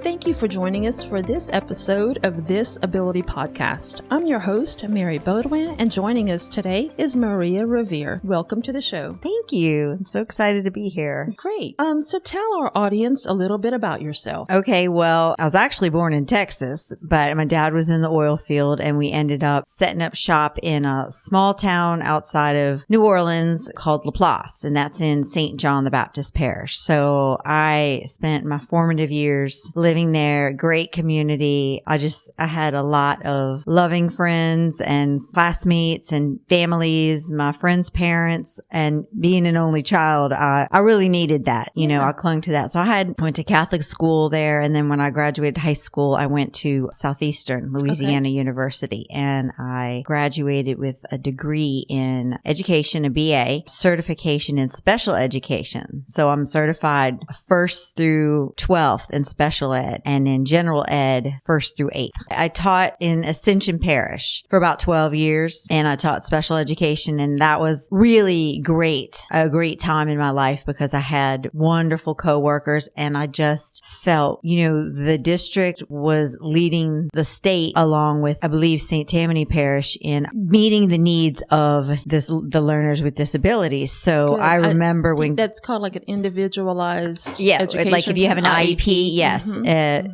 Thank you for joining us for this episode of This Ability Podcast. I'm your host, Mary Baudouin, and joining us today is Maria Revere. Welcome to the show. Thank you. I'm so excited to be here. Great. So tell our audience a little bit about yourself. Okay, well, I was actually born in Texas, but my dad was in the oil field, and we ended up setting up shop in a small town outside of New Orleans called Laplace, and that's in St. John the Baptist Parish. So I spent my formative years living there, great community. I had a lot of loving friends and classmates and families, my friends' parents, and being an only child, I really needed that. You know, I clung to that. So I went to Catholic school there. And then when I graduated high school, I went to Southeastern Louisiana University, and I graduated with a degree in education, a BA, certification in special education. So I'm certified 1st through 12th in special ed, and in general ed 1st through 8th. I taught in Ascension Parish for about 12 years, and I taught special education, and that was really great, a great time in my life because I had wonderful coworkers, and I just felt, the district was leading the state along with, I believe, St. Tammany Parish in meeting the needs of the learners with disabilities. So I remember when that's called like an individualized education. Like if you have an IEP, yes,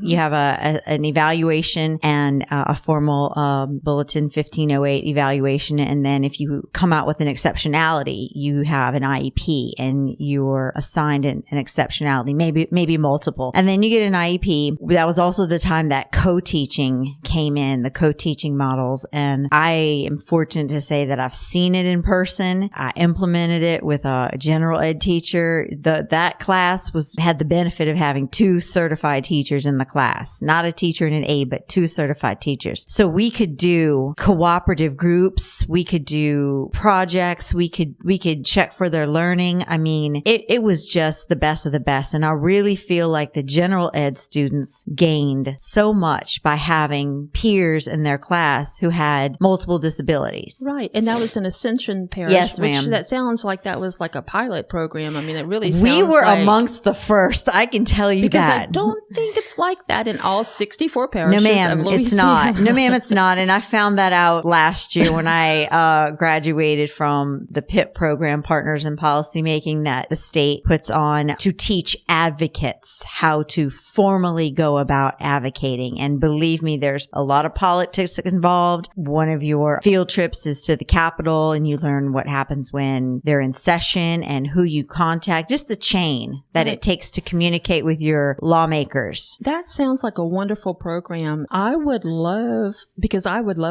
you have an evaluation and a formal bulletin 1508 evaluation, and then if you come out with an exceptionality, you have an IEP and you're assigned an exceptionality, maybe multiple, and then you get an IEP. That was also the time that co-teaching came in, the co-teaching models, and I am fortunate to say that I've seen it in person. I implemented it with a general ed teacher. That class had the benefit of having 2 certified teachers in the class, not a teacher and an aide, but 2 certified teachers. So we could do cooperative groups, we could do projects, we could check for their learning. I mean, it was just the best of the best. And I really feel like the general ed students gained so much by having peers in their class who had multiple disabilities. Right. And that was an Ascension Parish. Yes, ma'am. That sounds like that was like a pilot program. I mean, it really sounds We were like, amongst the first. I can tell you because that. I don't think it's like that in all 64 parishes. No, ma'am, of Louisiana. it's not. No, ma'am, it's not. And I found that out last year when I graduated from the PIP program, Partners in Policymaking, that the state puts on to teach advocates how to formally go about advocating. And believe me, there's a lot of politics involved. One of your field trips is to the Capitol, and you learn what happens when they're in session and who you contact, just the chain that it takes to communicate with your lawmakers. That sounds like a wonderful program. I would love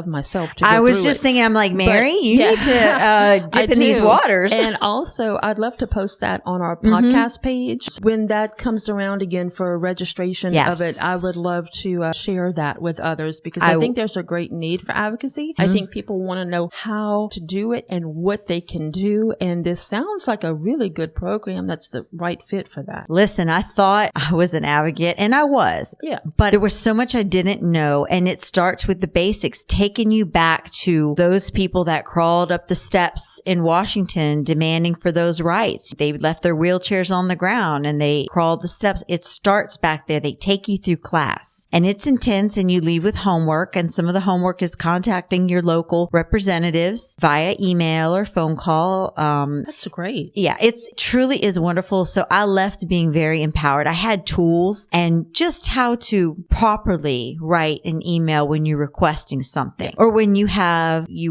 myself to go I was through just it. thinking, I'm like, Mary, But, you need to dip in these waters. And also, I'd love to post that on our podcast page. When that comes around again for registration of it, I would love to share that with others because I think there's a great need for advocacy. I think people want to know how to do it and what they can do. And this sounds like a really good program that's the right fit for that. Listen, I thought I was an advocate, and I was. Yeah. But there was so much I didn't know, and it starts with the basics, taking you back to those people that crawled up the steps in Washington demanding for those rights. They left their wheelchairs on the ground and they crawled the steps. It starts back there. They take you through class, and it's intense, and you leave with homework, and some of the homework is contacting your local representatives via email or phone call. That's great. Yeah, it truly is wonderful. So I left being very empowered. I had tools and just how to properly write an email when you're requesting something, or when you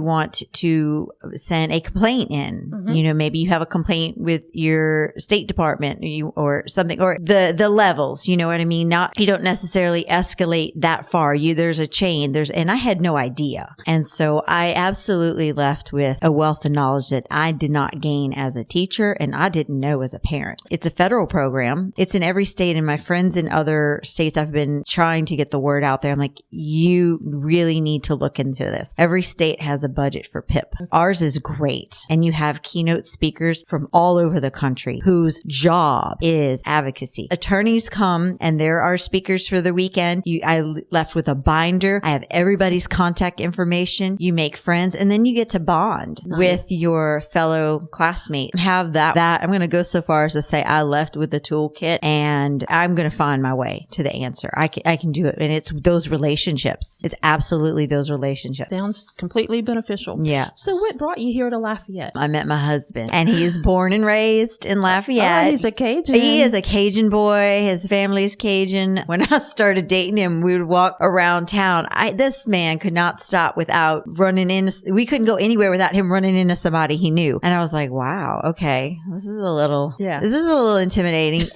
want to send a complaint in. Maybe you have a complaint with your State Department or something, or the levels, you know what I mean? You don't necessarily escalate that far. There's a chain, and I had no idea. And so I absolutely left with a wealth of knowledge that I did not gain as a teacher and I didn't know as a parent. It's a federal program. It's in every state, and my friends in other states, I've been trying to get the word out there. I'm like, you really need to look into this. Every state has a budget for PIP. Ours is great. And you have keynote speakers from all over the country whose job is advocacy. Attorneys come, and there are speakers for the weekend. I left with a binder. I have everybody's contact information. You make friends, and then you get to bond with your fellow classmate and have that. I'm going to go so far as to say I left with the toolkit, and I'm going to find my way. way to the answer. I can do it. And it's those relationships. It's absolutely those relationships. Sounds completely beneficial. Yeah. So what brought you here to Lafayette? I met my husband, and he's born and raised in Lafayette. Oh, he's a Cajun. He is a Cajun boy. His family's Cajun. When I started dating him, we would walk around town. This man could not stop without running into, we couldn't go anywhere without him running into somebody he knew. And I was like, wow, okay, this is a little intimidating.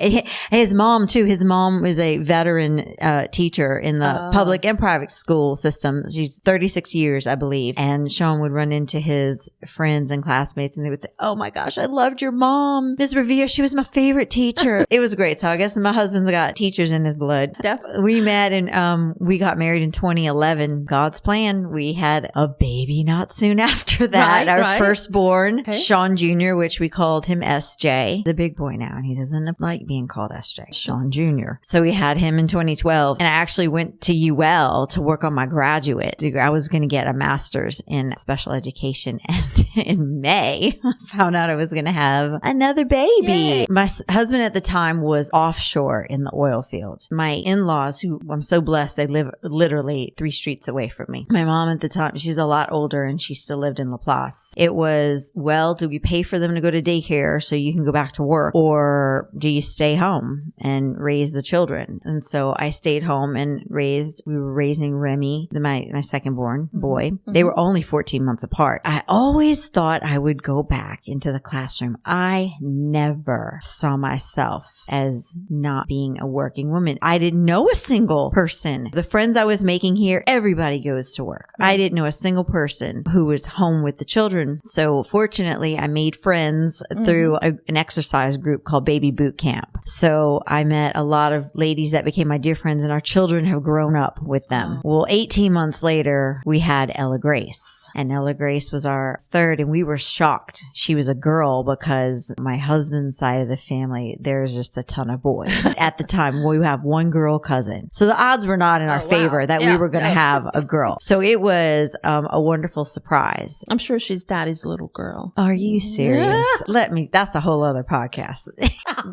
His mom too. His mom is a veteran teacher in the public and private school system. She's 36 years, I believe. And Sean would run into his friends and classmates, and they would say, oh my gosh, I loved your mom, Ms. Revere. She was my favorite teacher. It was great. So I guess my husband's got teachers in his blood. Definitely. We met and we got married in 2011. God's plan. We had a baby not soon after that. Our firstborn, Sean Jr., which we called him SJ. The big boy now, and he doesn't like being called SJ. Sean Jr. So we had him in 2012, and I actually went to UL to work on my graduate degree. I was going to get a master's in special education, and in May, I found out I was going to have another baby. Yay. My husband at the time was offshore in the oil field. My in-laws, who I'm so blessed, they live literally 3 streets away from me. My mom at the time, she's a lot older, and she still lived in Laplace. It was, well, do we pay for them to go to daycare so you can go back to work, or do you stay home and raise the children? And so I stayed home and we were raising Remy, my second born boy. Mm-hmm. They were only 14 months apart. I always thought I would go back into the classroom. I never saw myself as not being a working woman. I didn't know a single person. The friends I was making here, everybody goes to work. I didn't know a single person who was home with the children. So fortunately, I made friends through an exercise group called Baby Boot Camp. So I met a lot of ladies that became my dear friends, and our children have grown up with them. Well, 18 months later, we had Ella Grace, and Ella Grace was our third, and we were shocked. She was a girl because my husband's side of the family, there's just a ton of boys. At the time, we have one girl cousin. So the odds were not in our favor that we were going to have a girl. So it was a wonderful surprise. I'm sure she's daddy's little girl. Are you serious? That's a whole other podcast.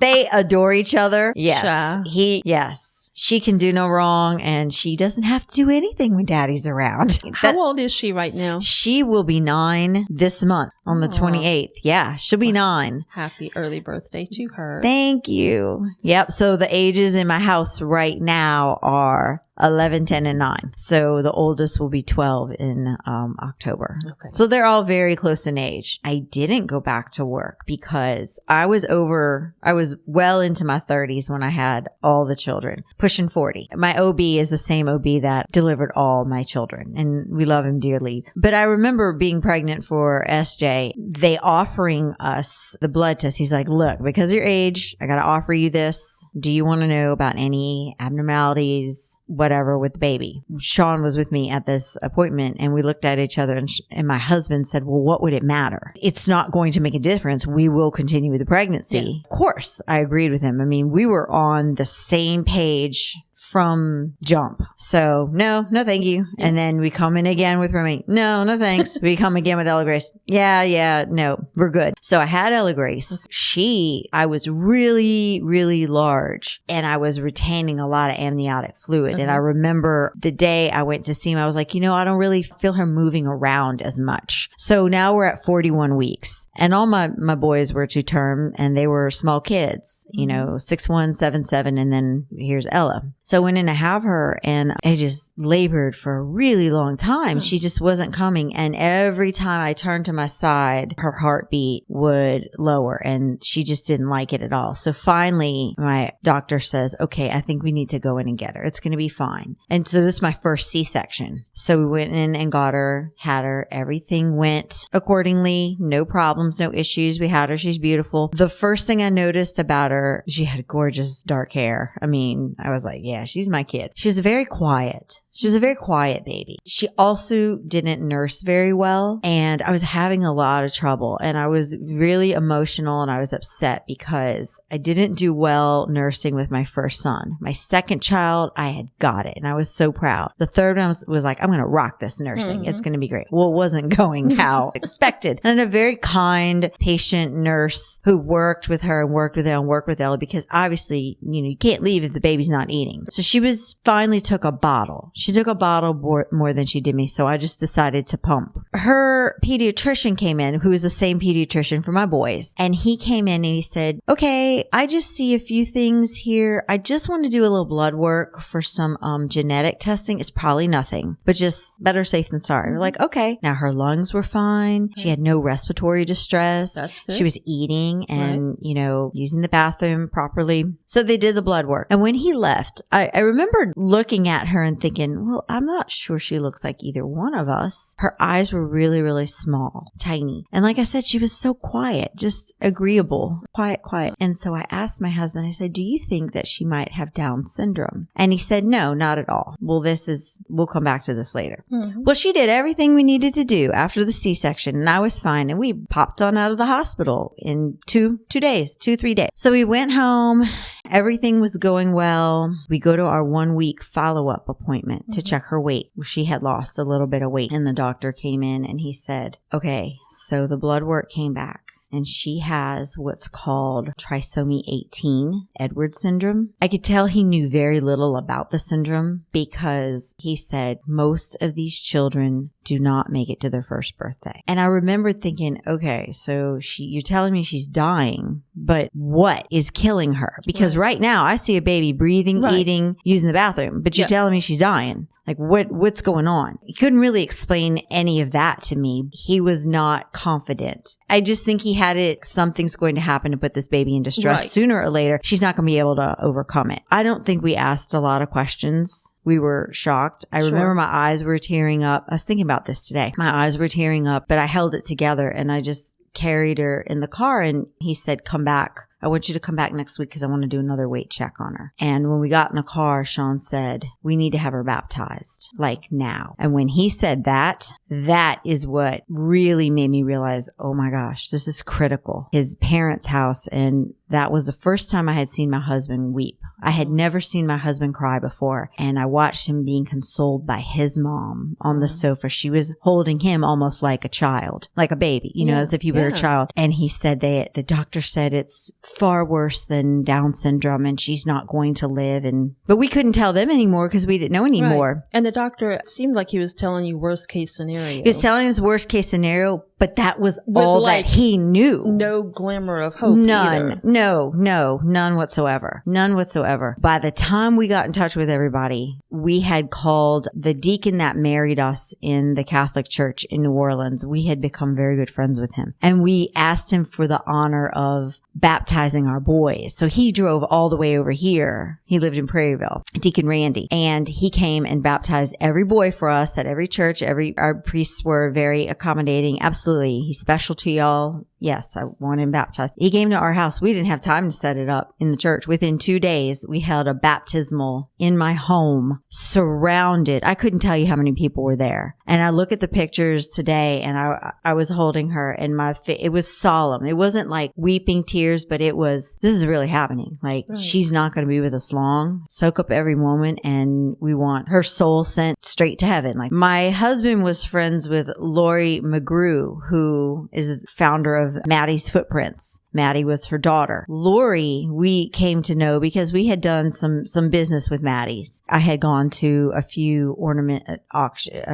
They adore each other. Yes. Yes. She can do no wrong, and she doesn't have to do anything when daddy's around. How old is she right now? She will be 9 this month on the 28th. Yeah, she'll be 9. Happy early birthday to her. Thank you. Yep. So the ages in my house right now are 11, 10, and 9. So the oldest will be 12 in October. Okay. So they're all very close in age. I didn't go back to work because I was well into my 30s when I had all the children, pushing 40. My OB is the same OB that delivered all my children, and we love him dearly. But I remember being pregnant for SJ, they offering us the blood test. He's like, look, because of your age, I got to offer you this. Do you want to know about any abnormalities, whatever, with the baby? Sean was with me at this appointment, and we looked at each other, and my husband said, well, what would it matter? It's not going to make a difference. We will continue with the pregnancy. Yeah. Of course, I agreed with him. I mean, we were on the same page from jump. So no, thank you. Yeah. And then we come in again with Remy. No, thanks. We come again with Ella Grace. Yeah, no, we're good. So I had Ella Grace. I was really, really large, and I was retaining a lot of amniotic fluid. Mm-hmm. And I remember the day I went to see him, I was like, I don't really feel her moving around as much. So now we're at 41 weeks, and all my boys were to term, and they were small kids, 6'1", 7'7", and then here's Ella. So I went in to have her, and I just labored for a really long time. She just wasn't coming. And every time I turned to my side, her heartbeat would lower, and she just didn't like it at all. So finally, my doctor says, okay, I think we need to go in and get her. It's going to be fine. And so this is my first C-section. So we went in and got her, had her. Everything went accordingly. No problems, no issues. We had her. She's beautiful. The first thing I noticed about her, she had gorgeous dark hair. I mean, I was like, yeah, she's my kid. She was very quiet. She was a very quiet baby. She also didn't nurse very well, and I was having a lot of trouble, and I was really emotional, and I was upset because I didn't do well nursing with my first son. My second child, I had got it, and I was so proud. The third one was like, I'm going to rock this nursing. It's going to be great. Well, it wasn't going how expected. And a very kind, patient nurse who worked with her and worked with Ella because obviously, you can't leave if the baby's not eating. So she finally took a bottle. She took a bottle more than she did me. So I just decided to pump. Her pediatrician came in, who was the same pediatrician for my boys. And he came in and he said, okay, I just see a few things here. I just want to do a little blood work for some genetic testing. It's probably nothing, but just better safe than sorry. We're like, okay. Now her lungs were fine. She had no respiratory distress. That's good. She was eating and, using the bathroom properly. So they did the blood work. And when he left, I remember looking at her and thinking, well, I'm not sure she looks like either one of us. Her eyes were really, really small, tiny. And like I said, she was so quiet, just agreeable, quiet. And so I asked my husband, I said, do you think that she might have Down syndrome? And he said, no, not at all. Well, we'll come back to this later. Mm-hmm. Well, she did everything we needed to do after the C-section, and I was fine. And we popped on out of the hospital in 3 days. So we went home. Everything was going well. We go to our 1-week follow-up appointment to check her weight. She had lost a little bit of weight, and the doctor came in and he said, okay, so the blood work came back. And she has what's called trisomy 18, Edwards syndrome. I could tell he knew very little about the syndrome because he said most of these children do not make it to their first birthday. And I remember thinking, okay, so you're telling me she's dying, but what is killing her? Because right now I see a baby breathing, eating, using the bathroom, but you're telling me she's dying. Like what's going on? He couldn't really explain any of that to me. He was not confident. I just think he had it. Something's going to happen to put this baby in distress sooner or later. She's not going to be able to overcome it. I don't think we asked a lot of questions. We were shocked. I remember my eyes were tearing up. I was thinking about this today. My eyes were tearing up, but I held it together and I just carried her in the car, and he said, come back. I want you to come back next week because I want to do another weight check on her. And when we got in the car, Sean said, we need to have her baptized, like now. And when he said that is what really made me realize, oh my gosh, this is critical. His parents' house. And that was the first time I had seen my husband weep. I had never seen my husband cry before. And I watched him being consoled by his mom on the sofa. She was holding him almost like a child, like a baby, as if he were a child. And he said the doctor said it's far worse than Down syndrome and she's not going to live. But we couldn't tell them anymore because we didn't know anymore. Right. And the doctor seemed like he was telling you worst case scenario. He was telling us worst case scenario, but that was all that he knew. No glimmer of hope either. None whatsoever. By the time we got in touch with everybody, we had called the deacon that married us in the Catholic Church in New Orleans. We had become very good friends with him. And we asked him for the honor of baptizing our boys. So he drove all the way over here. He lived in Prairieville, Deacon Randy. And he came and baptized every boy for us at every church. Our priests were very accommodating. Absolutely. He's special to y'all. Yes, I want him baptized. He came to our house. We didn't have time to set it up in the church. Within 2 days, we held a baptismal in my home, surrounded. I couldn't tell you how many people were there. And I look at the pictures today, and I was holding her, and it was solemn. It wasn't like weeping tears, but it was, this is really happening. Like, she's not going to be with us long. Soak up every moment, and we want her soul sent straight to heaven. Like, my husband was friends with Lori McGrew, who is the founder of Maddie's Footprints. Maddie was her daughter. Lori, we came to know because we had done some business with Maddie's. I had gone to a few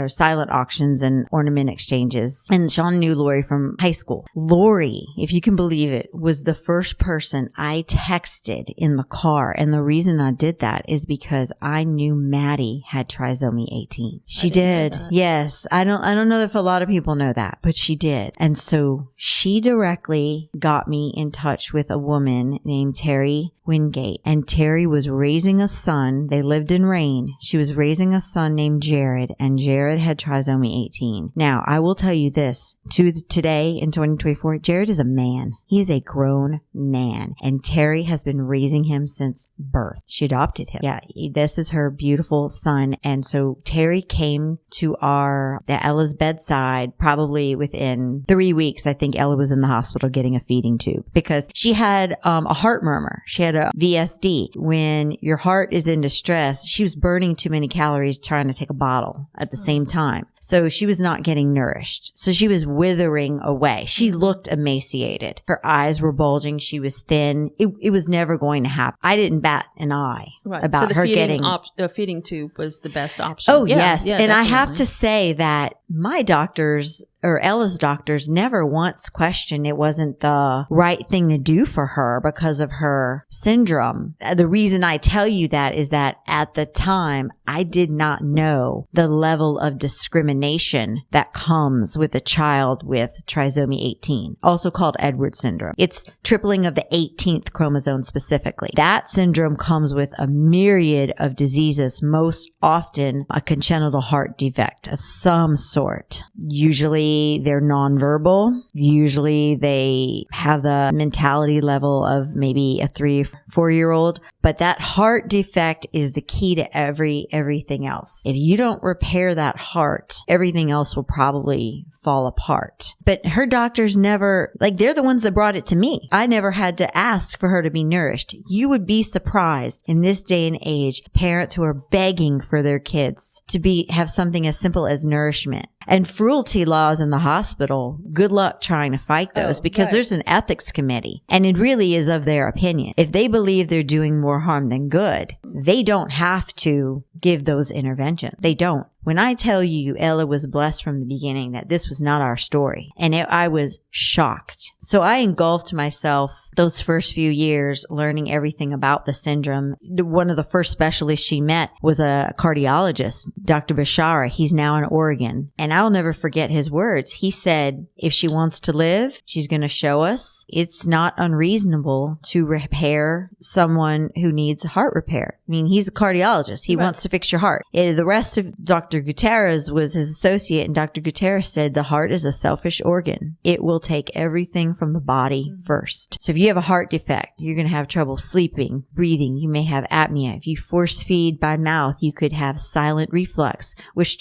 silent auctions and ornament exchanges. And Sean knew Lori from high school. Lori, if you can believe it, was the first person I texted in the car. And the reason I did that is because I knew Maddie had trisomy 18. She did. Yes. I don't know if a lot of people know that, but she did. And so she directly got me me in touch with a woman named Terry Wingate. And Terry was raising a son. They lived in Rain. She was raising a son named Jared, and Jared had trisomy 18. Now, I will tell you this. Today in 2024, Jared is a man. He is a grown man. And Terry has been raising him since birth. She adopted him. Yeah, this is her beautiful son. And so Terry came to Ella's bedside probably within 3 weeks. I think Ella was in the hospital getting a feeding tube because she had a heart murmur. She had a VSD. When your heart is in distress, she was burning too many calories trying to take a bottle at the same time. So she was not getting nourished. So she was withering away. She looked emaciated. Her eyes were bulging. She was thin. It was never going to happen. I didn't bat an eye about her getting... the feeding tube was the best option. Oh, yes. And definitely. I have to say that my doctors or Ella's doctors never once questioned it wasn't the right thing to do for her because of her syndrome. The reason I tell you that is that at the time, I did not know the level of discrimination that comes with a child with trisomy 18, also called Edwards syndrome. It's tripling of the 18th chromosome specifically. That syndrome comes with a myriad of diseases, most often a congenital heart defect of some sort. Usually they're nonverbal. Usually they have the mentality level of maybe a 3 or 4-year-old. But that heart defect is the key to everything else. If you don't repair that heart, everything else will probably fall apart. But her doctors never, they're the ones that brought it to me. I never had to ask for her to be nourished. You would be surprised in this day and age, parents who are begging for their kids to have something as simple as nourishment. And cruelty laws in the hospital, good luck trying to fight those because there's an ethics committee and it really is of their opinion. If they believe they're doing more harm than good, they don't have to give those interventions. They don't. When I tell you Ella was blessed from the beginning that this was not our story, and I was shocked. So I engulfed myself those first few years learning everything about the syndrome. One of the first specialists she met was a cardiologist, Dr. Bashara. He's now in Oregon. And I'll never forget his words. He said, if she wants to live, she's going to show us. It's not unreasonable to repair someone who needs heart repair. I mean, he's a cardiologist. He wants to fix your heart. The rest of Dr. Gutierrez was his associate, and Dr. Gutierrez said the heart is a selfish organ. It will take everything from the body first. So if you have a heart defect, you're going to have trouble sleeping, breathing. You may have apnea. If you force feed by mouth, you could have silent reflux, which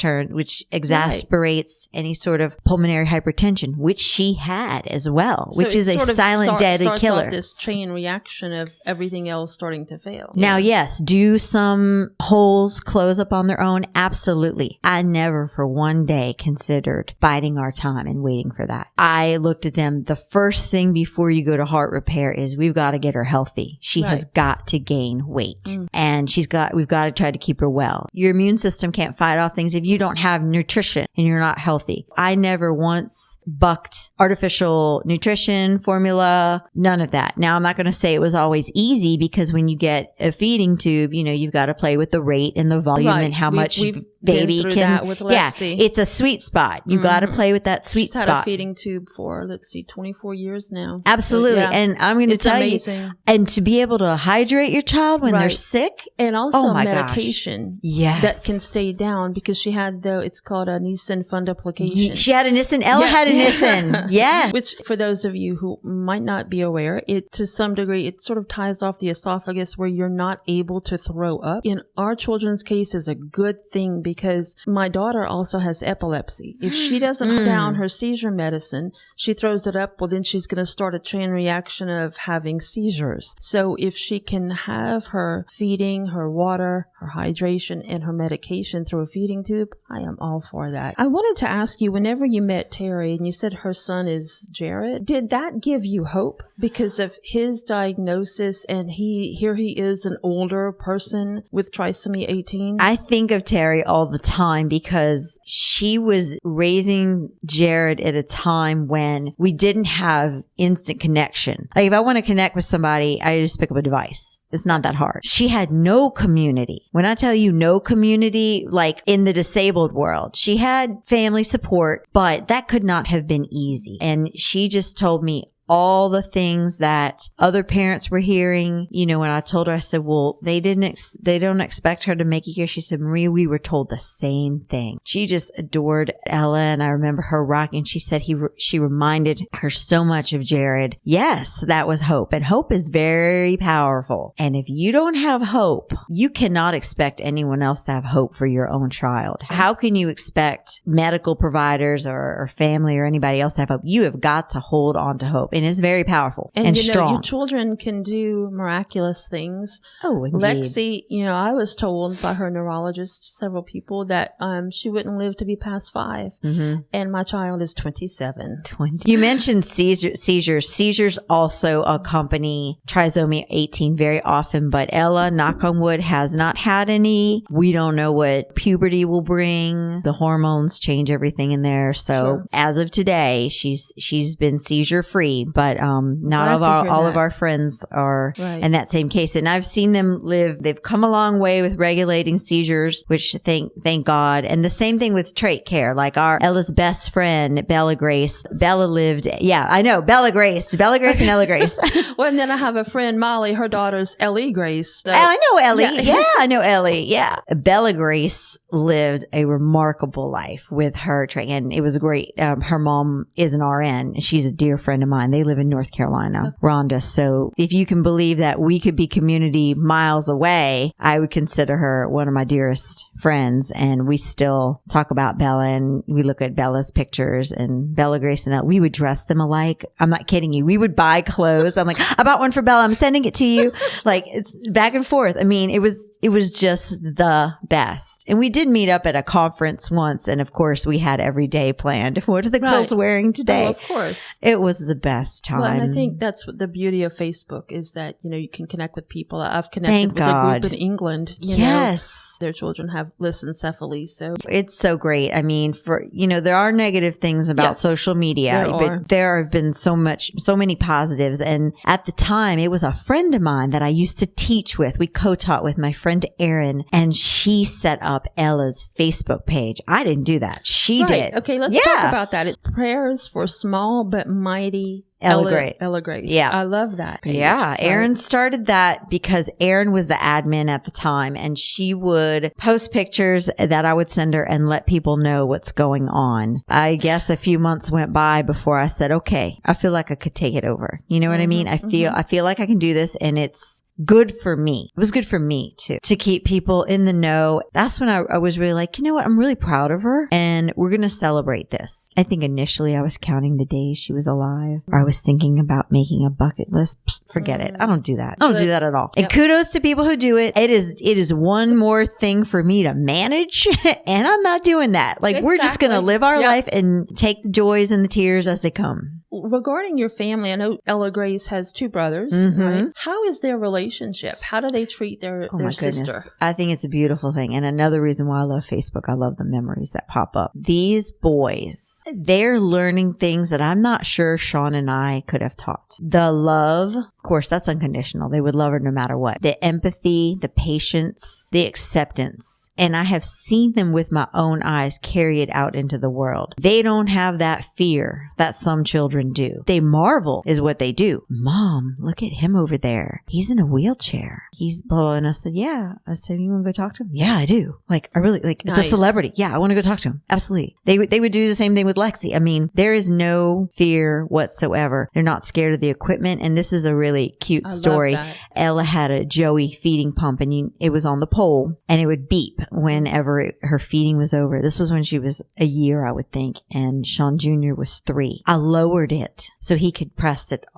exasperates any sort of pulmonary hypertension, which she had as well, which is a silent deadly killer. Off this chain reaction of everything else starting to fail. Now, yes, do some holes close up on their own? Absolutely. I never for one day considered biding our time and waiting for that. I looked at them. The first thing before you go to heart repair is we've got to get her healthy. She has got to gain weight and we've got to try to keep her well. Your immune system can't fight off things if you don't have nutrition and you're not healthy. I never once bucked artificial nutrition formula, none of that. Now, I'm not going to say it was always easy because when you get a feeding tube, you've got to play with the rate and the volume and how much baby can. That with Lexi. Yeah, it's a sweet spot. You got to play with that sweet spot. She's had a feeding tube for 24 years now. Absolutely. And I'm going to tell you, and to be able to hydrate your child when they're sick, and also medication that can stay down because she had it's called a Nissen fundoplication. She had a Nissen. Ella had a Nissen. Yeah. Which for those of you who might not be aware, it to some degree it sort of ties off the esophagus where you're not able to throw up. In our children's case, is a good thing because my daughter also has epilepsy. If she doesn't put down her seizure medicine, she throws it up. Well, then she's going to start a chain reaction of having seizures. So if she can have her feeding, her water, her hydration, and her medication through a feeding tube, I am all for that. I wanted to ask you, whenever you met Terry and you said her son is Jared, did that give you hope because of his diagnosis and here he is an older person with trisomy 18? I think of Terry all the time because she was raising Jared at a time when we didn't have instant connection. Like if I want to connect with somebody, I just pick up a device. It's not that hard. She had no community. When I tell you no community, like in the disabled world, she had family support, but that could not have been easy. And she just told me all the things that other parents were hearing. You know, when I told her, I said, well, they don't expect her to make it here. She said, Maria, we were told the same thing. She just adored Ella. And I remember her rocking. She said she reminded her so much of Jared. Yes, that was hope. And hope is very powerful. And if you don't have hope, you cannot expect anyone else to have hope for your own child. How can you expect medical providers or family or anybody else to have hope? You have got to hold on to hope. And it's very powerful and strong. Your children can do miraculous things. Oh, indeed. Lexi, I was told by her neurologist, several people, that she wouldn't live to be past 5. Mm-hmm. And my child is 27. 20. You mentioned seizures. Seizures also accompany trisomy 18 very often, but Ella, knock on wood, has not had any. We don't know what puberty will bring. The hormones change everything in there. So as of today, she's been seizure free, but not all of our friends are in that same case. And I've seen them live. They've come a long way with regulating seizures, which thank God. And the same thing with trait care. Like Ella's best friend, Bella Grace. Bella lived, I know, Bella Grace and Ella Grace. Well, and then I have a friend, Molly, her daughter's Ellie Grace. So. I know Ellie. Yeah, I know Ellie. Yeah. Bella Grace lived a remarkable life with her trait, and it was great. Her mom is an RN. She's a dear friend of mine. They live in North Carolina, Rhonda. So if you can believe that we could be community miles away, I would consider her one of my dearest friends. And we still talk about Bella, and we look at Bella's pictures, and Bella Grace and we would dress them alike. I'm not kidding you. We would buy clothes. I'm like, I bought one for Bella. I'm sending it to you. Like, it's back and forth. I mean, it was just the best. And we did meet up at a conference once. And of course we had every day planned. What are the girls wearing today? Oh, of course. It was the best time. Well, and I think that's what the beauty of Facebook is, that, you can connect with people. I've connected with a group in England. Yes. Their children have lissencephaly. So it's so great. I mean, there are negative things about social media, but there have been so many positives. And at the time, it was a friend of mine that I used to teach with. We co-taught with my friend Erin, and she set up Ella's Facebook page. I didn't do that. She did. Okay, let's talk about that. Prayers for small but mighty Ella Grace. Yeah. I love that page. Yeah. Erin started that because Erin was the admin at the time, and she would post pictures that I would send her and let people know what's going on. I guess a few months went by before I said, okay, I feel like I could take it over. You know what I mean? I feel like I can do this, and it's good for me. It was good for me too, to keep people in the know. That's when I was really like, you know what? I'm really proud of her, and we're going to celebrate this. I think initially I was counting the days she was alive, or I was thinking about making a bucket list. Pfft, forget it. I don't do that. I don't do that at all. Yep. And kudos to people who do it. It is one more thing for me to manage, and I'm not doing that. Like, we're just going to live our life and take the joys and the tears as they come. Regarding your family, I know Ella Grace has 2 brothers, right? How is their relationship? How do they treat their sister? Goodness. I think it's a beautiful thing. And another reason why I love Facebook, I love the memories that pop up. These boys, they're learning things that I'm not sure Sean and I could have taught. The love, of course, that's unconditional. They would love her no matter what. The empathy, the patience, the acceptance. And I have seen them with my own eyes carry it out into the world. They don't have that fear that some children do. They marvel is what they do. Mom, look at him over there. He's in a wheelchair. He's blah. And I said, yeah. I said, you want to go talk to him? Yeah, I do. Like, I really, like, it's a celebrity. Yeah, I want to go talk to him. Absolutely. They would do the same thing with Lexi. I mean, there is no fear whatsoever. They're not scared of the equipment. And this is a really cute story. Ella had a Joey feeding pump, and it was on the pole, and it would beep whenever her feeding was over. This was when she was a year, I would think. And Sean Jr. was 3. I lowered it so he could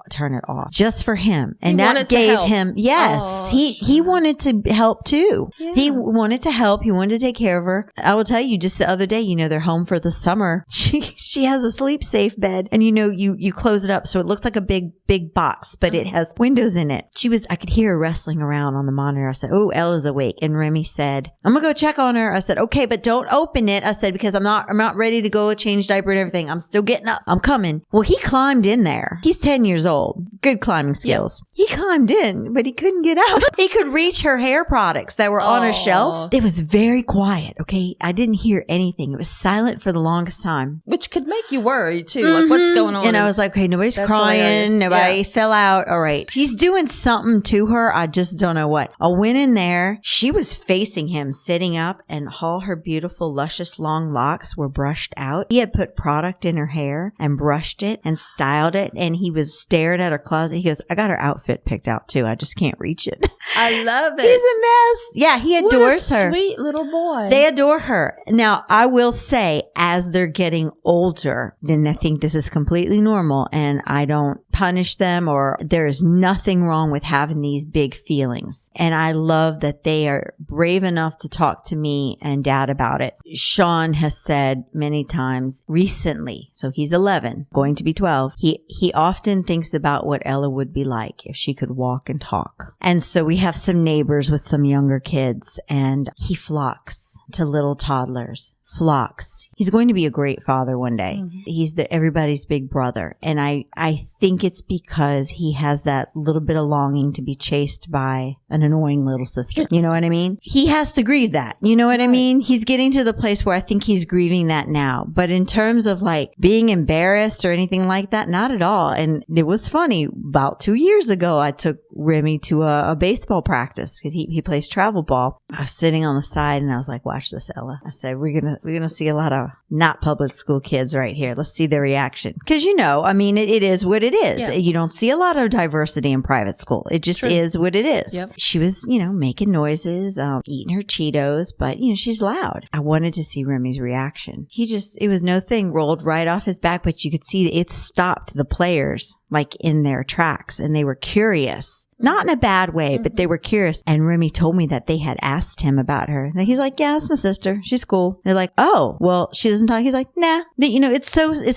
turn it off just for him. And that gave him, he wanted to help too. Yeah. He wanted to help. He wanted to take care of her. I will tell you, just the other day, they're home for the summer. She has a sleep safe bed, and you close it up so it looks like a big box, but it has windows in it. I could hear her wrestling around on the monitor. I said, oh, Ella's awake. And Remy said, I'm going to go check on her. I said, okay, but don't open it. I said, because I'm not ready to go change diaper and everything. I'm still getting up. I'm coming. Well, he climbed in there. He's 10 years old. Good climbing skills. Yep. He climbed in, but he couldn't get out. He could reach her hair products that were on a shelf. It was very quiet. Okay. I didn't hear anything. It was silent for the longest time. Which could make you worry too. Like, what's going on? And I was like, okay, nobody's crying. Hilarious. Nobody fell out. All right. He's doing something to her. I just don't know what. I went in there. She was facing him, sitting up, and all her beautiful, luscious, long locks were brushed out. He had put product in her hair and brushed it and styled it. And he was staring at her closet. He goes, I got her outfit picked out too. I just can't reach it. I love it. He's a mess. Yeah, he adores her. Sweet little boy. They adore her. Now, I will say, as they're getting older, then I think this is completely normal, and I don't punish them, or there is nothing wrong with having these big feelings. And I love that they are brave enough to talk to me and Dad about it. Sean has said many times recently, so he's 11, going to be 12. He often thinks about what Ella would be like if she could walk and talk. And so we have some neighbors with some younger kids, and he flocks to little toddlers. Flocks. He's going to be a great father one day. Mm-hmm. He's everybody's big brother. And I think it's because he has that little bit of longing to be chased by an annoying little sister. You know what I mean? He has to grieve that. You know what I mean? He's getting to the place where I think he's grieving that now. But in terms of like being embarrassed or anything like that, not at all. And it was funny. About 2 years ago, I took Remy to a baseball practice because he plays travel ball. I was sitting on the side and I was like, watch this, Ella. I said, we're going to see a lot of not public school kids right here. Let's see their reaction. Because, I mean, it is what it is. Yeah. You don't see a lot of diversity in private school. It just is what it is. Yep. She was, making noises, eating her Cheetos, but, she's loud. I wanted to see Remy's reaction. It was no thing, rolled right off his back, but you could see it stopped the players like in their tracks, and they were curious. Not in a bad way, but they were curious. And Remy told me that they had asked him about her. And he's like, yeah, that's my sister. She's cool. They're like, oh, well, she doesn't talk. He's like, nah. It's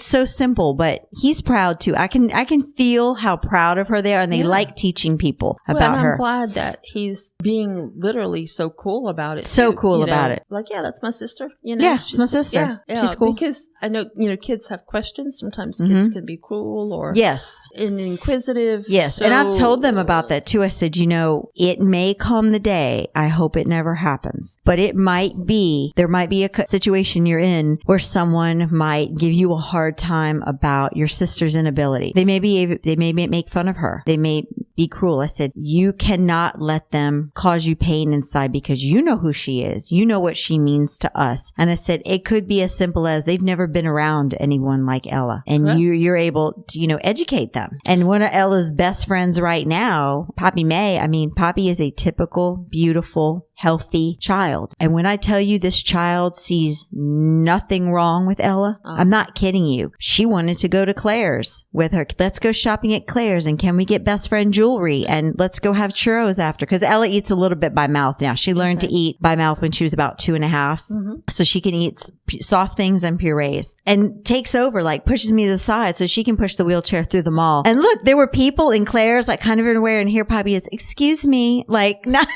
so simple, but he's proud too. I can feel how proud of her they are, and they like teaching people about her. I'm glad that he's being literally so cool about it. So cool about it. Like, yeah, that's my sister. Yeah, it's my sister. Yeah, she's cool. Because I know, kids have questions. Sometimes kids can be cruel or and inquisitive. Yes. And I've told them about that too. I said, it may come the day. I hope it never happens, but there might be a situation you're in where someone might give you a hard time about your sister's inability. They may make fun of her. They may be cruel. I said, you cannot let them cause you pain inside because you know who she is. You know what she means to us. And I said, it could be as simple as they've never been around anyone like Ella. And you're able to, educate them. And one of Ella's best friends right now, Poppy May, Poppy is a typical, beautiful, healthy child. And when I tell you this child sees nothing wrong with Ella, I'm not kidding you. She wanted to go to Claire's with her. Let's go shopping at Claire's, and can we get best friend jewelry, and let's go have churros after, because Ella eats a little bit by mouth now. She learned to eat by mouth when she was about 2.5. So she can eat soft things and purees, and takes over, like pushes me to the side so she can push the wheelchair through the mall. And look, there were people in Claire's like kind of aware, and here Poppy is, excuse me, like not.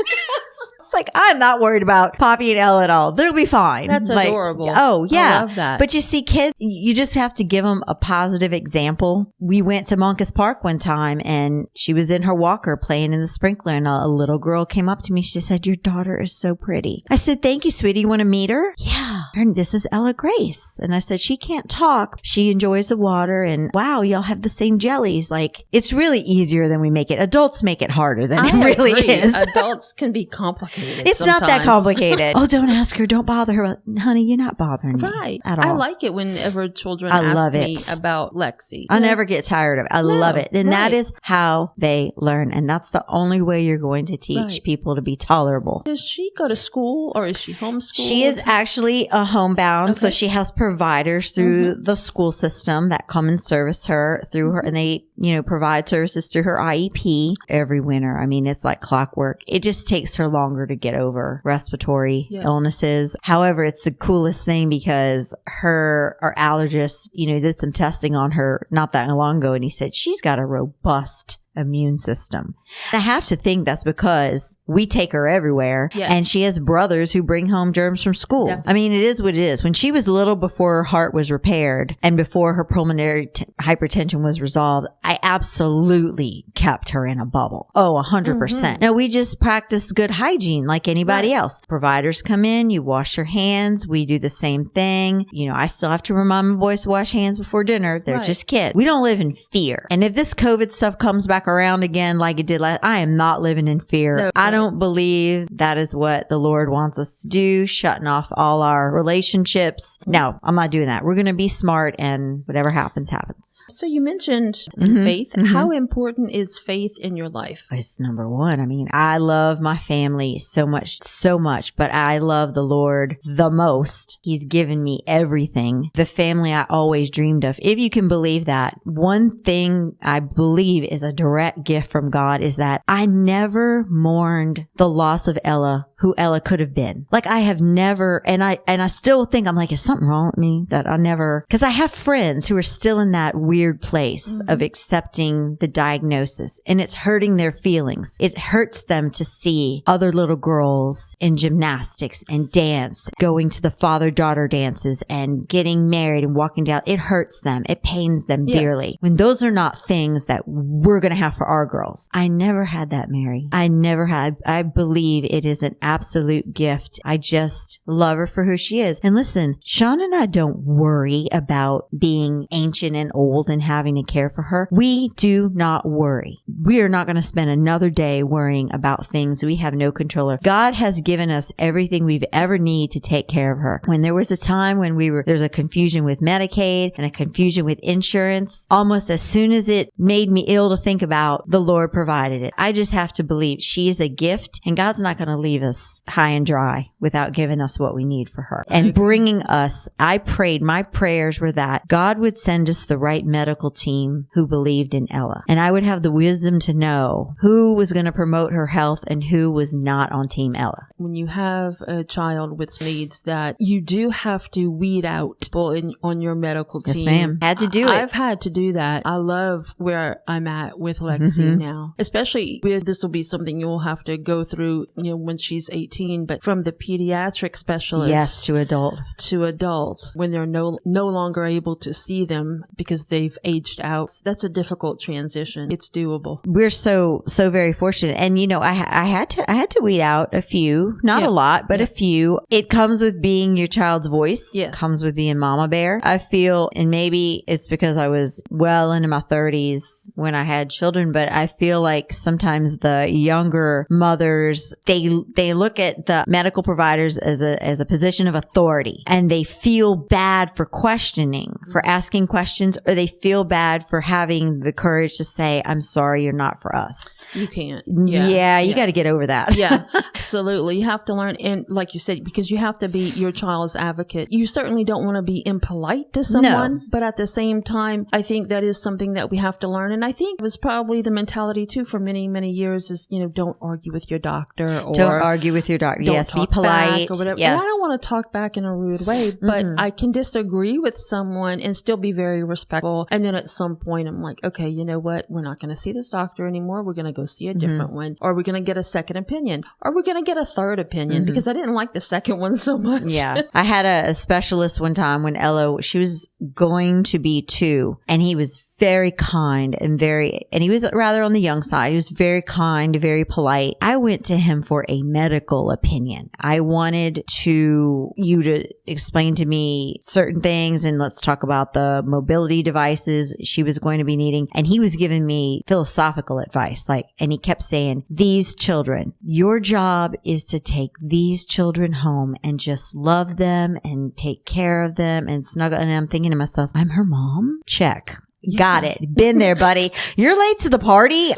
It's like, I'm not worried about Poppy and Elle at all. They'll be fine. That's adorable. Oh, yeah. I love that. But you see, kids, you just have to give them a positive example. We went to Moncus Park one time, and she was in her walker playing in the sprinkler, and a little girl came up to me. She said, your daughter is so pretty. I said, thank you, sweetie. You want to meet her? Yeah. This is Ella Grace. And I said, she can't talk. She enjoys the water, and wow, y'all have the same jellies. Like, it's really easier than we make it. Adults make it harder than it really is. Adults can be complicated. It's sometimes not that complicated. Oh, don't ask her. Don't bother her. Honey, you're not bothering me at all. I like it whenever children ask me about Lexi. I never get tired of it. I love it. And that is how they learn. And that's the only way you're going to teach people to be tolerable. Does she go to school, or is she homeschooled? She is actually a homebound. Okay. So she has providers through the school system that come and service her through her. And they, provide services through her IEP every winter. It's like clockwork. It just takes her longer to get over respiratory illnesses. However, it's the coolest thing because our allergist, did some testing on her not that long ago, and he said she's got a robust immune system. I have to think that's because we take her everywhere, and she has brothers who bring home germs from school. Definitely. I mean, it is what it is. When she was little, before her heart was repaired and before her pulmonary hypertension was resolved, I absolutely kept her in a bubble. Oh, 100%. Now, we just practice good hygiene like anybody else. Providers come in, you wash your hands. We do the same thing. You know, I still have to remind my boys to wash hands before dinner. They're just kids. We don't live in fear. And if this COVID stuff comes back around again like it did last, I am not living in fear. No, I don't believe that is what the Lord wants us to do, shutting off all our relationships. No, I'm not doing that. We're going to be smart, and whatever happens, happens. So you mentioned faith. How important is faith in your life? It's number one. I mean, I love my family so much, but I love the Lord the most. He's given me everything. The family I always dreamed of. If you can believe that. One thing I believe is a direct gift from God is that I never mourned the loss of Ella, who Ella could have been. Like, I have never, and I still think, I'm like, is something wrong with me that I never, because I have friends who are still in that weird place of accepting the diagnosis, and it's hurting their feelings. It hurts them to see other little girls in gymnastics and dance, going to the father-daughter dances and getting married and walking down. It hurts them. It pains them dearly. When those are not things that we're going to have for our girls. I never had that, Mary. I never had. I believe it is an absolute gift. I just love her for who she is. And listen, Sean and I don't worry about being ancient and old and having to care for her. We do not worry. We are not going to spend another day worrying about things we have no control over. God has given us everything we've ever need to take care of her. When there was a time when there's a confusion with Medicaid and a confusion with insurance, almost as soon as it made me ill to think about, the Lord provided it. I just have to believe she is a gift, and God's not going to leave us high and dry without giving us what we need for her and bringing us. I prayed, my prayers were that God would send us the right medical team who believed in Ella, and I would have the wisdom to know who was going to promote her health and who was not on Team Ella. When you have a child with needs, that you do have to weed out people on your medical team. Yes, ma'am. Had to do it. I've had to do that. I love where I'm at with Lexi now, especially with, this will be something you'll have to go through, you know, when she's 18, but from the pediatric specialist. Yes, to adult, when they're no longer able to see them because they've aged out. That's a difficult transition. It's doable. We're so very fortunate. And, you know, I had to weed out a few, not a lot, but a few. It comes with being your child's voice. It comes with being mama bear. I feel, and maybe it's because I was well into my 30s when I had children, but I feel like sometimes the younger mothers, they look at the medical providers as a position of authority, and they feel bad for questioning, for asking questions, or they feel bad for having the courage to say, I'm sorry, you're not for us. You can't. You got to get over that. Yeah, absolutely. You have to learn. And like you said, because you have to be your child's advocate, you certainly don't want to be impolite to someone, but at the same time, I think that is something that we have to learn. And I think it was probably the mentality too for many, many years is, you know, don't argue with your doctor, or don't argue with your doctor. Yes, be polite or whatever. Yes. And I don't want to talk back in a rude way, but I can disagree with someone and still be very respectful. And then at some point I'm like, okay, you know what? We're not going to see this doctor anymore. We're going to go see a different one, or we're going to get a second opinion, or we're going to get a third opinion because I didn't like the second one so much. Yeah. I had a specialist one time when Ella, she was going to be 2, and he was very kind and he was rather on the young side. He was very kind, very polite. I went to him for a medical opinion. I wanted you to explain to me certain things, and let's talk about the mobility devices she was going to be needing. And he was giving me philosophical advice, and he kept saying, these children, your job is to take these children home and just love them and take care of them and snuggle. And I'm thinking to myself, I'm her mom? Check. Yeah. Got it. Been there, buddy. You're late to the party.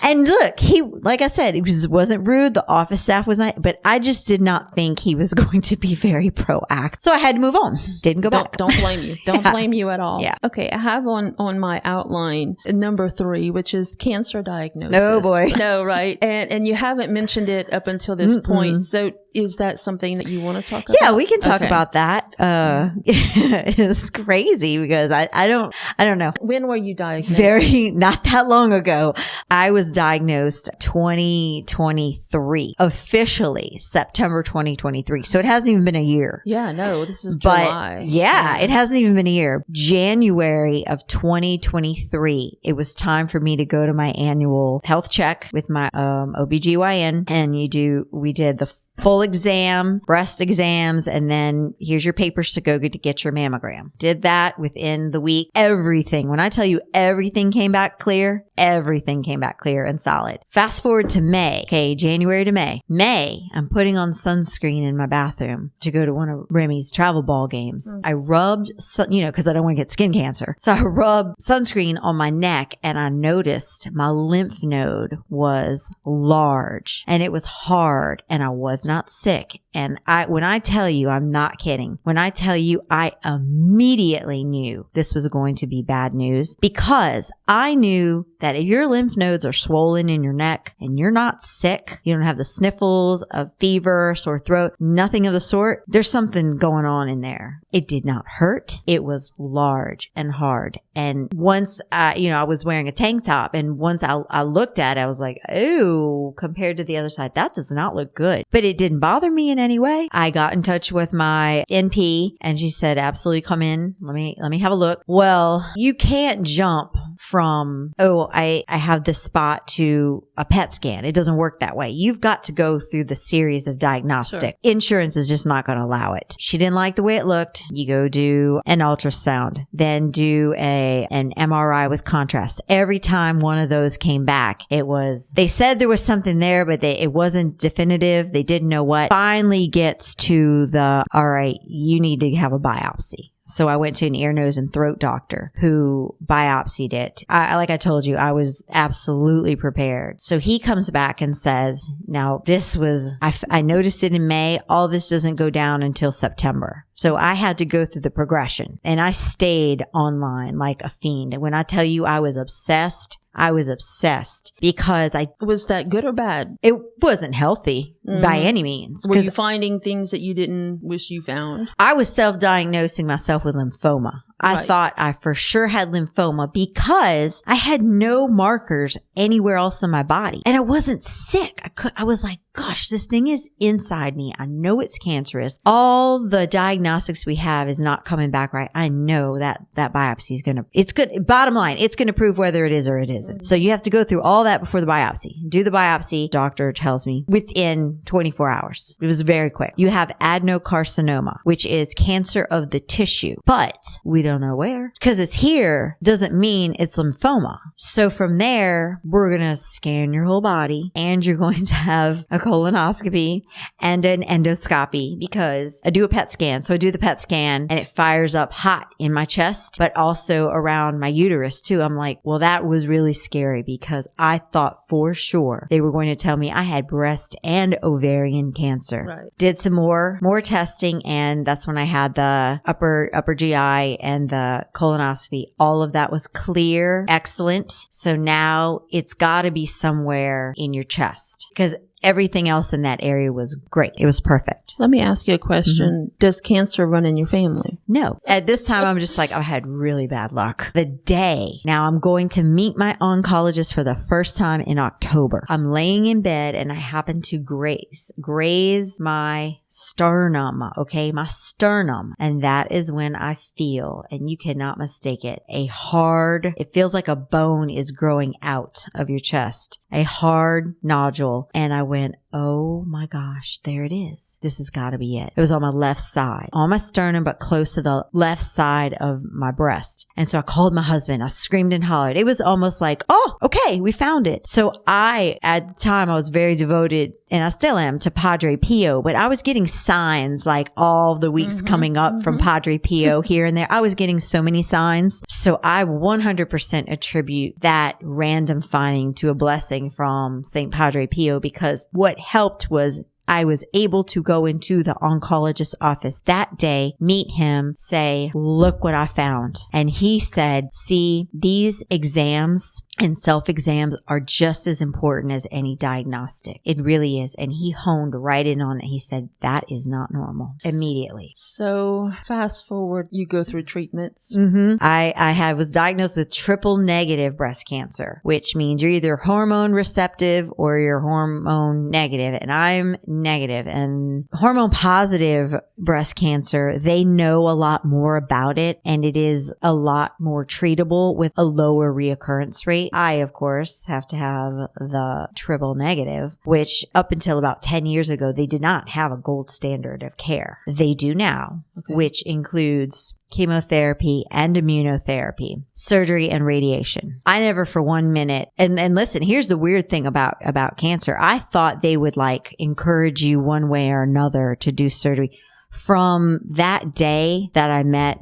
And look, like I said, he wasn't rude. The office staff was nice, but I just did not think he was going to be very proactive. So I had to move on. Didn't go back. Don't blame you. Don't blame you at all. Yeah. Okay. I have on my outline number 3, which is cancer diagnosis. Oh boy. No, right. And you haven't mentioned it up until this point. So is that something that you want to talk about? Yeah, we can talk about that. It's crazy because I don't know. When were you diagnosed? Not that long ago. I was diagnosed 2023, officially September 2023. So it hasn't even been a year. Yeah, no, this is July. Yeah, it hasn't even been a year. January of 2023, it was time for me to go to my annual health check with my OBGYN. And we did the full exam, breast exams, and then here's your papers to go to get your mammogram. Did that within the week. Everything. When I tell you everything came back clear, everything came back clear and solid. Fast forward to May. Okay, January to May. May, I'm putting on sunscreen in my bathroom to go to one of Remy's travel ball games. I rubbed, because I don't want to get skin cancer. So I rubbed sunscreen on my neck and I noticed my lymph node was large and it was hard and I was not sick. And when I tell you, I'm not kidding. When I tell you, I immediately knew this was going to be bad news because I knew that if your lymph nodes are swollen in your neck and you're not sick, you don't have the sniffles, a fever, sore throat, nothing of the sort, there's something going on in there. It did not hurt. It was large and hard. And once I was wearing a tank top and once I looked at it, I was like, oh, compared to the other side, that does not look good. But it didn't bother me in any way. I got in touch with my NP and she said, absolutely come in. Let me have a look. Well, you can't jump from, I have this spot to a PET scan. It doesn't work that way. You've got to go through the series of diagnostic. Sure. Insurance is just not going to allow it. She didn't like the way it looked. You go do an ultrasound, then do an MRI with contrast. Every time one of those came back, they said there was something there, but it wasn't definitive. They didn't know what. Finally gets to all right, you need to have a biopsy. So I went to an ear, nose, and throat doctor who biopsied it. Like I told you, I was absolutely prepared. So he comes back and says, now I noticed it in May. All this doesn't go down until September. So I had to go through the progression and I stayed online like a fiend. And when I tell you I was obsessed because Was that good or bad? It wasn't healthy by any means. Were you finding things that you didn't wish you found? I was self-diagnosing myself with lymphoma. I thought I for sure had lymphoma because I had no markers anywhere else in my body and I wasn't sick. I was like, gosh, this thing is inside me. I know it's cancerous. All the diagnostics we have is not coming back right. I know that biopsy is it's good. Bottom line, it's going to prove whether it is or it isn't. So you have to go through all that before the biopsy. Do the biopsy. Doctor tells me within 24 hours. It was very quick. You have adenocarcinoma, which is cancer of the tissue, but we don't know where. Because it's here doesn't mean it's lymphoma. So from there, we're going to scan your whole body and you're going to have a colonoscopy and an endoscopy because I do a PET scan. So I do the PET scan and it fires up hot in my chest, but also around my uterus too. I'm like, well, that was really scary because I thought for sure they were going to tell me I had breast and ovarian cancer. Right. Did some more testing and that's when I had the upper GI and the colonoscopy. All of that was clear. Excellent. So now it's got to be somewhere in your chest because everything else in that area was great. It was perfect. Let me ask you a question. Mm-hmm. Does cancer run in your family? No. At this time, I'm just like, I had really bad luck. Now I'm going to meet my oncologist for the first time in October. I'm laying in bed and I happen to graze my sternum. Okay. My sternum. And that is when I feel, and you cannot mistake it, it feels like a bone is growing out of your chest, a hard nodule. And I went, oh my gosh, there it is. This has got to be it. It was on my left side, on my sternum, but close to the left side of my breast. And so I called my husband. I screamed and hollered. It was almost like, oh, okay, we found it. So at the time, I was very devoted, and I still am, to Padre Pio, but I was getting signs like all the weeks coming up from Padre Pio here and there. I was getting so many signs. So I 100% attribute that random finding to a blessing from St. Padre Pio, because what helped was I was able to go into the oncologist's office that day, meet him, say, look what I found. And he said, see, these exams and self-exams are just as important as any diagnostic. It really is. And he honed right in on it. He said, that is not normal, immediately. So fast forward, you go through treatments. I was diagnosed with triple negative breast cancer, which means you're either hormone receptive or you're hormone negative. And I'm negative. And hormone positive breast cancer, they know a lot more about it, and it is a lot more treatable with a lower reoccurrence rate. I, of course, have to have the triple negative, which up until about 10 years ago, they did not have a gold standard of care. They do now, which includes chemotherapy and immunotherapy, surgery and radiation. I never for 1 minute. And listen, here's the weird thing about cancer. I thought they would like encourage you one way or another to do surgery. From that day that I met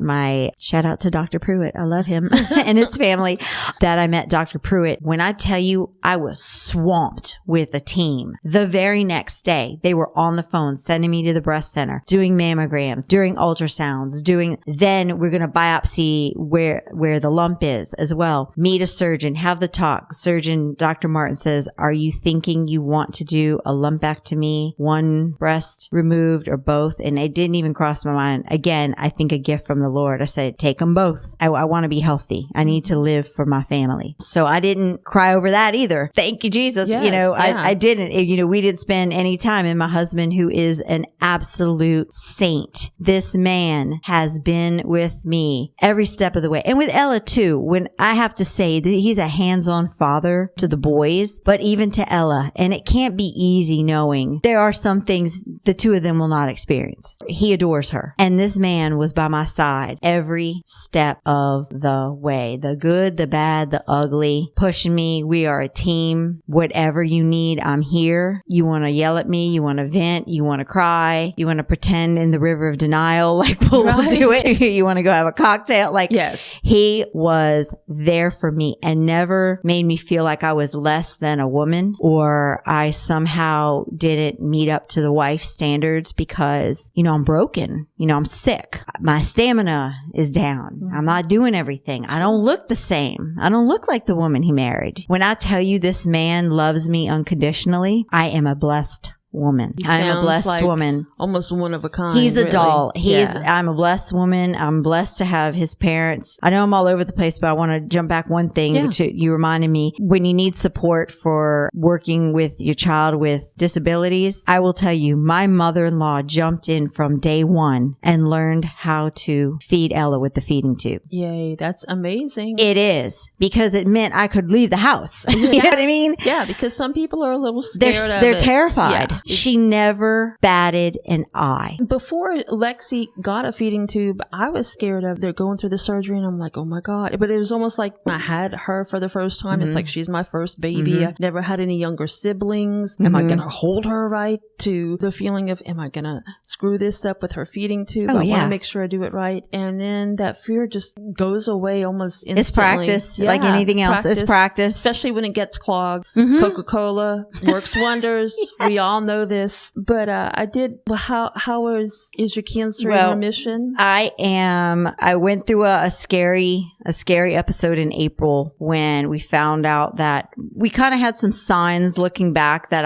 shout out to Dr. Pruitt, I love him and his family, that I met Dr. Pruitt. When I tell you I was swamped with a team, the very next day they were on the phone sending me to the breast center, doing mammograms, doing ultrasounds, then we're going to biopsy where the lump is as well. Meet a surgeon, have the talk. Surgeon, Dr. Martin says, are you thinking you want to do a lumpectomy, one breast removed or both? And it didn't even cross my mind. Again, I think a gift from the Lord. I said, take them both. I want to be healthy. I need to live for my family. So I didn't cry over that either. Thank you, Jesus. Yes, I didn't. We didn't spend any time. And my husband, who is an absolute saint, this man has been with me every step of the way. And with Ella too, when I have to say that he's a hands-on father to the boys, but even to Ella. And it can't be easy knowing there are some things the two of them will not experience. He adores her. And this man was by my side every step of the way. The good, the bad, the ugly, pushing me. We are a team. Whatever you need, I'm here. You want to yell at me. You want to vent. You want to cry. You want to pretend in the river of denial. Like, we'll do it. You want to go have a cocktail. Like, yes. He was there for me and never made me feel like I was less than a woman or I somehow didn't meet up to the wife standards because, I'm broken. I'm sick. My stamina is down. I'm not doing everything. I don't look the same. I don't look like the woman he married. When I tell you this man loves me unconditionally, I am a blessed woman. I'm a blessed woman. Almost one of a kind. He's a doll. I'm a blessed woman. I'm blessed to have his parents. I know I'm all over the place, but I want to jump back one thing. You reminded me, when you need support for working with your child with disabilities, I will tell you, my mother-in-law jumped in from day one and learned how to feed Ella with the feeding tube. Yay, that's amazing. It is, because it meant I could leave the house. You know what I mean? Yeah, because some people are a little scared They're terrified. Yeah. She never batted an eye. Before Lexi got a feeding tube, I was scared of they're going through the surgery and I'm like, oh my God. But it was almost like I had her for the first time. It's like she's my first baby. I never had any younger siblings. Am I going to hold her right? To the feeling of, am I going to screw this up with her feeding tube? I want to make sure I do it right. And then that fear just goes away almost instantly. It's practice, like anything else. It's practice. Especially when it gets clogged. Coca-Cola works wonders. Yes. We all know this, but how is your cancer in remission? I went through a scary episode in April when we found out that we kind of had some signs looking back that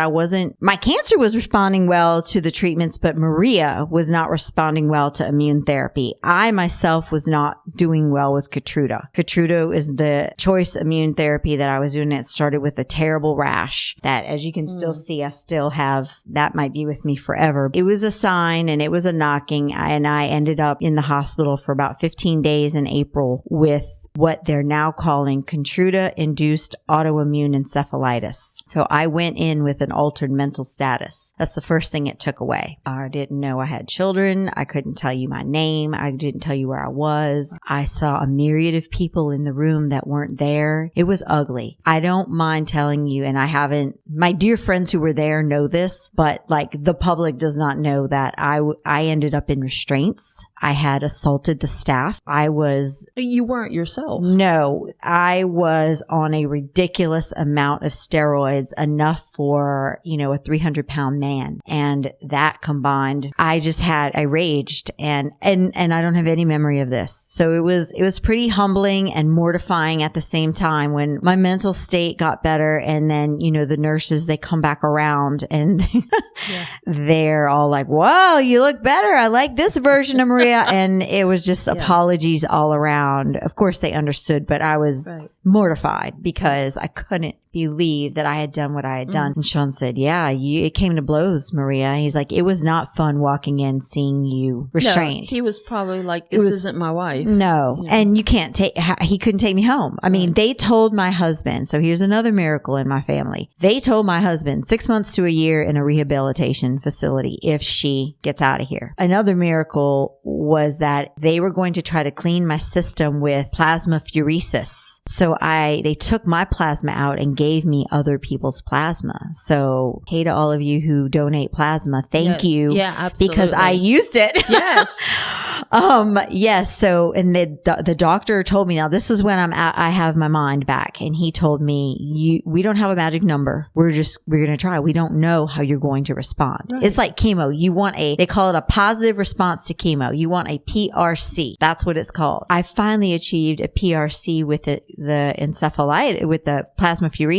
my cancer was responding well to the treatments, but Maria was not responding well to immune therapy. I myself was not doing well with Keytruda. Keytruda is the choice immune therapy that I was doing. It started with a terrible rash that, as you can still see, I still have. That might be with me forever. It was a sign and it was a knocking, and I ended up in the hospital for about 15 days in April with what they're now calling Keytruda-induced autoimmune encephalitis. So I went in with an altered mental status. That's the first thing it took away. I didn't know I had children. I couldn't tell you my name. I didn't tell you where I was. I saw a myriad of people in the room that weren't there. It was ugly. I don't mind telling you, and I haven't, my dear friends who were there know this, but like the public does not know that I ended up in restraints. I had assaulted the staff. You weren't yourself. No, I was on a ridiculous amount of steroids, enough for, a 300-pound man. And that combined, I raged and I don't have any memory of this. So it was pretty humbling and mortifying at the same time when my mental state got better. And then, the nurses, they come back around and they're all like, whoa, you look better. I like this version of Maria. And it was just apologies all around. Of course they understood, but I was mortified because I couldn't believe that I had done what I had done. And Sean said, it came to blows, Maria. He's like, it was not fun walking in, seeing you restrained. No, he was probably like, this isn't my wife. No. And he couldn't take me home. I mean, they told my husband, so here's another miracle in my family. They told my husband 6 months to a year in a rehabilitation facility if she gets out of here. Another miracle was that they were going to try to clean my system with plasmapheresis. So they took my plasma out and gave me other people's plasma. So hey to all of you who donate plasma, thank you. Yeah, absolutely. Because I used it. Yes. Yes. So, and the doctor told me, now this is when I have my mind back. And he told me, we don't have a magic number. We're going to try. We don't know how you're going to respond. Right. It's like chemo. They call it a positive response to chemo. You want a PRC. That's what it's called. I finally achieved a PRC with the encephalitis, with the plasmapheresis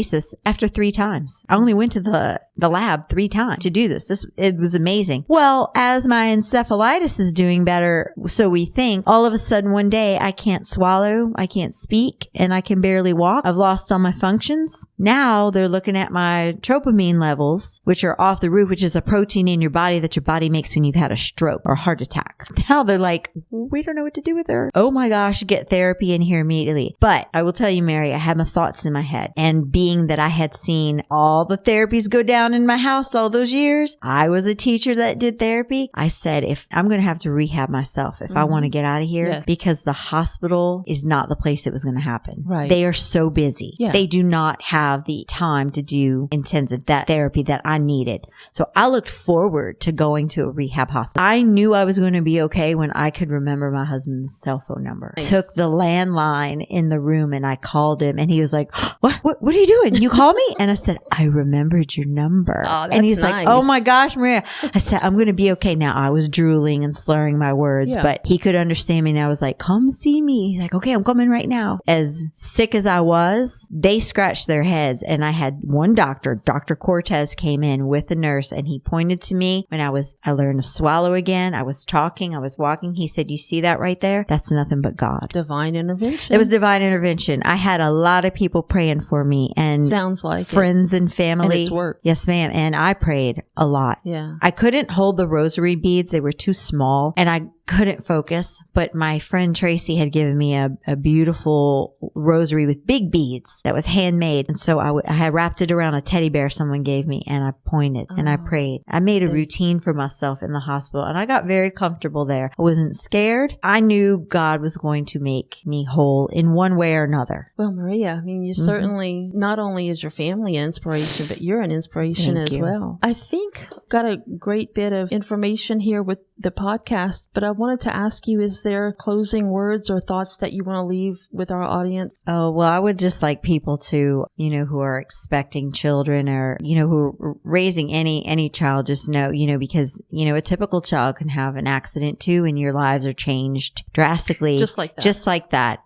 after 3 times. I only went to the lab 3 times to do this. It was amazing. Well, as my encephalitis is doing better, so we think, all of a sudden one day I can't swallow, I can't speak, and I can barely walk. I've lost all my functions. Now they're looking at my tropamine levels, which are off the roof, which is a protein in your body that your body makes when you've had a stroke or heart attack. Now they're like, we don't know what to do with her. Oh my gosh, get therapy in here immediately. But I will tell you, Mary, I had my thoughts in my head. And being that I had seen all the therapies go down in my house all those years, I was a teacher that did therapy. I said, if I'm going to have to rehab myself if I want to get out of here, because the hospital is not the place it was going to happen. Right. They are so busy. Yeah. They do not have the time to do intensive therapy that I needed. So I looked forward to going to a rehab hospital. I knew I was going to be okay when I could remember my husband's cell phone number. Nice. Took the landline in the room and I called him and he was like, what are you doing? You call me? And I said, I remembered your number. Oh, that's and he's nice. Like, oh my gosh, Maria. I said, I'm going to be okay now. I was drooling and slurring my words, but he could understand me. And I was like, come see me. He's like, okay, I'm coming right now. As sick as I was, they scratched their heads. And I had one doctor, Dr. Cortez, came in with a nurse and he pointed to me when I learned to swallow again. I was talking, I was walking. He said, you see that right there? That's nothing but God. Divine intervention. It was divine intervention. I had a lot of people praying for me and sounds like friends and family. And it's worked. Yes, ma'am. And I prayed a lot. Yeah. I couldn't hold the rosary beads. They were too small and I couldn't focus, but my friend Tracy had given me a beautiful rosary with big beads that was handmade. And so I had wrapped it around a teddy bear someone gave me and I pointed and I prayed. I made a routine for myself in the hospital and I got very comfortable there. I wasn't scared. I knew God was going to make me whole in one way or another. Well, Maria, I mean, you certainly, not only is your family an inspiration, but you're an inspiration as well. I think got a great bit of information here with the podcast, but I wanted to ask you, is there closing words or thoughts that you want to leave with our audience? Oh, well, I would just like people to, who are expecting children or, who are raising any child, just know, because, a typical child can have an accident too and your lives are changed drastically. Just like that. Just like that.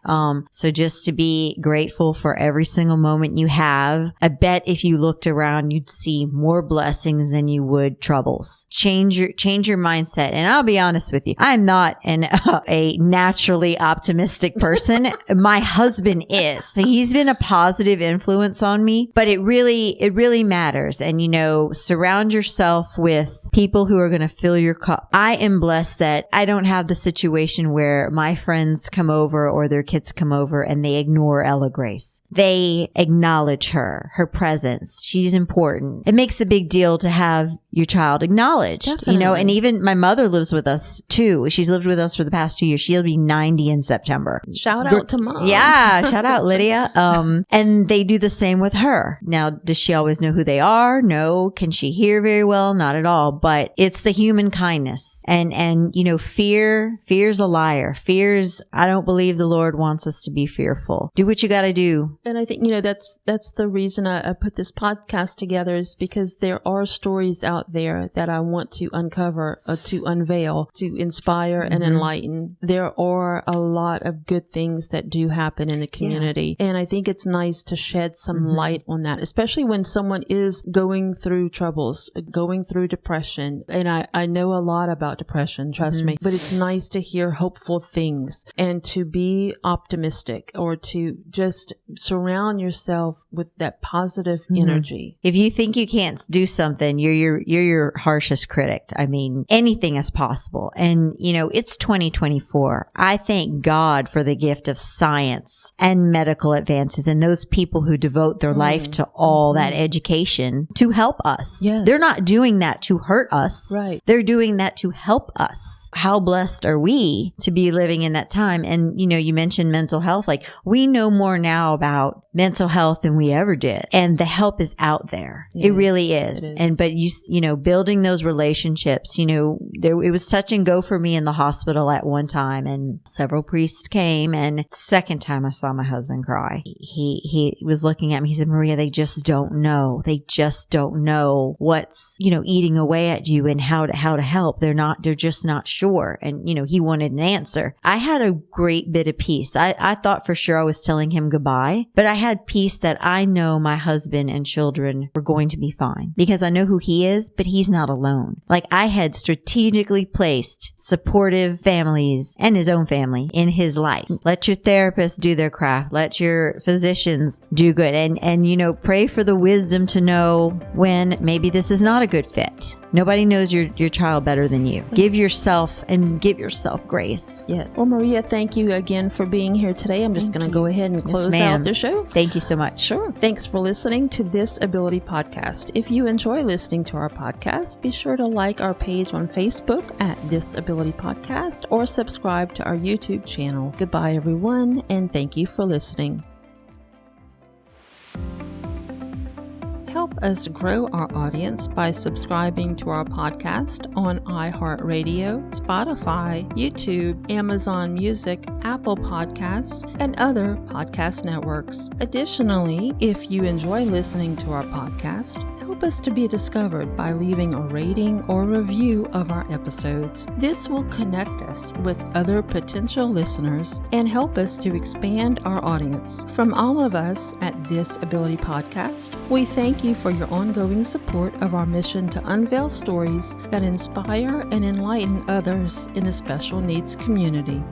So just to be grateful for every single moment you have. I bet if you looked around, you'd see more blessings than you would troubles. Change your mindset. And I'll be honest with you, I I'm not a naturally optimistic person. My husband is. So he's been a positive influence on me, but it really matters. And, surround yourself with people who are going to fill your cup. I am blessed that I don't have the situation where my friends come over or their kids come over and they ignore Ella Grace. They acknowledge her presence. She's important. It makes a big deal to have your child acknowledged, Definitely. And even my mother lives with us too. She's lived with us for the past 2 years. She'll be 90 in September. Shout out to Mom. Yeah. Shout out Lydia. And they do the same with her. Now, does she always know who they are? No. Can she hear very well? Not at all. But it's the human kindness and fear's a liar. I don't believe the Lord wants us to be fearful. Do what you got to do. And I think, that's the reason I put this podcast together, is because there are stories out there that I want to uncover, to unveil, to inspire and enlighten. There are a lot of good things that do happen in the community. Yeah. And I think it's nice to shed some light on that, especially when someone is going through troubles, going through depression. And I know a lot about depression, trust me, but it's nice to hear hopeful things and to be optimistic, or to just surround yourself with that positive energy. If you think you can't do something, you're your harshest critic. I mean, anything is possible. And, it's 2024. I thank God for the gift of science and medical advances and those people who devote their life to all that education to help us. Yes. They're not doing that to hurt us. Right. They're doing that to help us. How blessed are we to be living in that time? And, you mentioned mental health. Like, we know more now about mental health than we ever did. And the help is out there. Yeah, it really is. But building those relationships, it was touch and go for me in the hospital at one time, and several priests came, and the second time I saw my husband cry, he was looking at me. He said, Maria, they just don't know. They just don't know what's, eating away at you and how to help. They're just not sure. And, he wanted an answer. I had a great bit of peace. I thought for sure I was telling him goodbye, but I had peace that I know my husband and children were going to be fine, because I know who he is, but he's not alone. Like, I had strategically placed supportive families and his own family in his life. Let your therapist do their craft. Let your physicians do good. And pray for the wisdom to know when maybe this is not a good fit. Nobody knows your child better than you. Give yourself grace. Yeah. Well, Maria, thank you again for being here today. I'm just going to go ahead and close out the show. Thank you so much. Sure. Thanks for listening to This Ability Podcast. If you enjoy listening to our podcast, be sure to like our page on Facebook at This Ability Podcast, or subscribe to our YouTube channel. Goodbye, everyone, and thank you for listening. Help us grow our audience by subscribing to our podcast on iHeartRadio, Spotify, YouTube, Amazon Music, Apple Podcasts, and other podcast networks. Additionally, if you enjoy listening to our podcast, help us to be discovered by leaving a rating or review of our episodes. This will connect us with other potential listeners and help us to expand our audience. From all of us at This Ability Podcast, we thank you for your ongoing support of our mission to unveil stories that inspire and enlighten others in the special needs community.